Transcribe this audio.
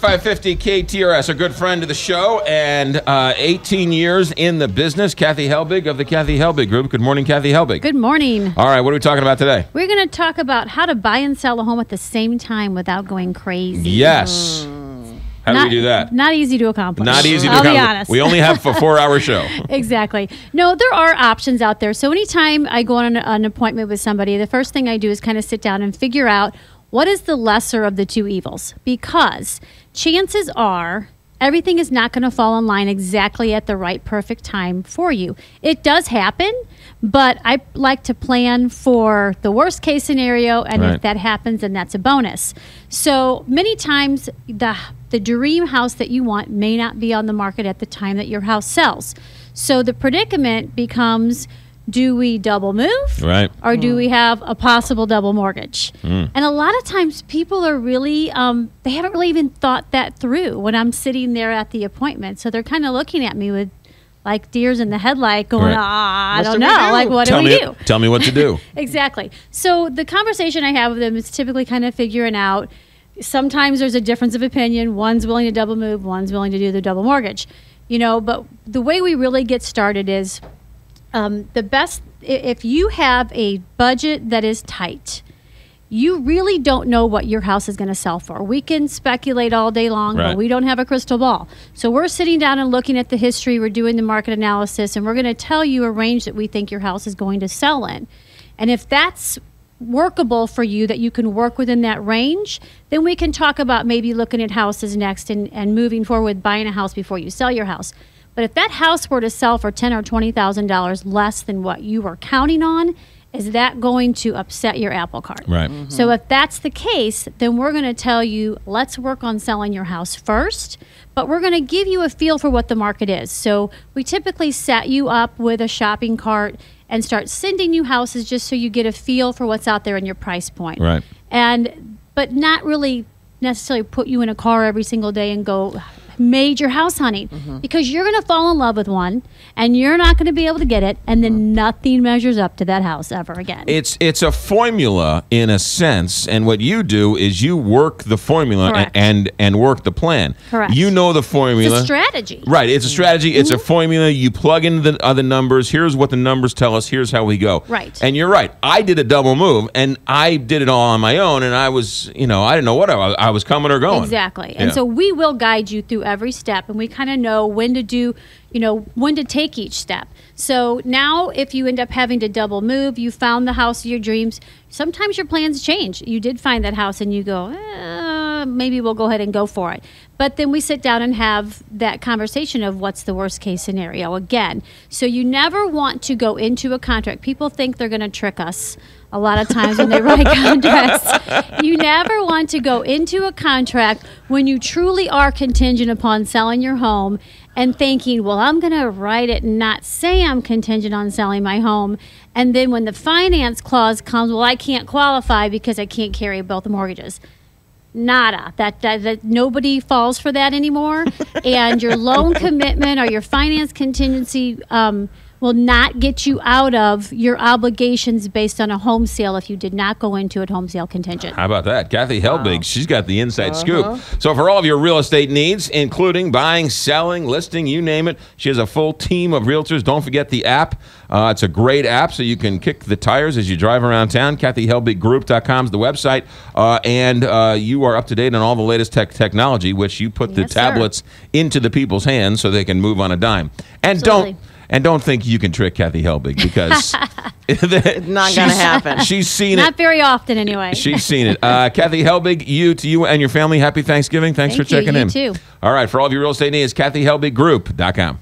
550 KTRS, a good friend of the show, and 18 years in the business. Kathy Helbig of the Kathy Helbig Group. Good morning, Kathy Helbig. Good morning. All right, what are we talking about today? We're going to talk about how to buy and sell a home at the same time without going crazy. Yes. How do we do that? Not easy to accomplish. Not easy to accomplish. accomplish. I'll be honest. We only have a 4-hour show. Exactly. No, there are options out there. So anytime I go on an appointment with somebody, the first thing I do is kind of sit down and figure out what is the lesser of the two evils, because chances are everything is not going to fall in line exactly at the right perfect time for you. It does happen, but I like to plan for the worst case scenario, and if that happens, then that's a bonus. So many times the dream house that you want may not be on the market at the time that your house sells. So the predicament becomes, do we double move? Right. Or do we have a possible double mortgage? And a lot of times people are really, they haven't really even thought that through when I'm sitting there at the appointment. So they're kind of looking at me with like deers in the headlight going, I don't know. Like, what do we do? Tell me what to do. Exactly. So the conversation I have with them is typically kind of figuring out, sometimes there's a difference of opinion. One's willing to double move, one's willing to do the double mortgage. You know, but the way we really get started is, the best, if you have a budget that is tight, you really don't know what your house is going to sell for. We can speculate all day long, but we don't have a crystal ball. So we're sitting down and looking at the history, we're doing the market analysis, and we're going to tell you a range that we think your house is going to sell in. And if that's workable for you, that you can work within that range, then we can talk about maybe looking at houses next and moving forward, buying a house before you sell your house. But if that house were to sell for $10,000 or $20,000 less than what you were counting on, is that going to upset your apple cart? Right. So if that's the case, then we're going to tell you, let's work on selling your house first, but we're going to give you a feel for what the market is. So we typically set you up with a shopping cart and start sending you houses just so you get a feel for what's out there in your price point. Right. But not really necessarily put you in a car every single day and go major house hunting, because you're going to fall in love with one and you're not going to be able to get it, and then nothing measures up to that house ever again. It's a formula in a sense, and what you do is you work the formula and work the plan. Correct. You know the formula. It's a strategy. Right. It's a strategy. It's a formula. You plug in the other numbers. Here's what the numbers tell us. Here's how we go. Right. And you're right. I did a double move, and I did it all on my own, and I was, I didn't know what I was coming or going. Exactly. And so we will guide you through every step, and we kind of know when to do, when to take each step. So now if you end up having to double move, you found the house of your dreams, sometimes your plans change. You did find that house and you go, maybe we'll go ahead and go for it. But then we sit down and have that conversation of what's the worst case scenario again. So you never want to go into a contract. People think they're going to trick us a lot of times when they write contracts. You never want to go into a contract when you truly are contingent upon selling your home and thinking, well, I'm going to write it and not say I'm contingent on selling my home. And then when the finance clause comes, well, I can't qualify because I can't carry both mortgages. Nada. That nobody falls for that anymore. And your loan commitment or your finance contingency will not get you out of your obligations based on a home sale if you did not go into a home sale contingent. How about that? Kathy Helbig, she's got the inside scoop. So for all of your real estate needs, including buying, selling, listing, you name it, she has a full team of realtors. Don't forget the app. It's a great app so you can kick the tires as you drive around town. KathyHelbigGroup.com is the website. And you are up to date on all the latest technology, which you put the tablets into the people's hands so they can move on a dime. And don't think you can trick Kathy Helbig, because it's not going to happen. She's seen it. Not very often, anyway. She's seen it. Kathy Helbig, to you and your family, happy Thanksgiving. Thanks for checking in. You too. All right, for all of your real estate needs, KathyHelbigGroup.com.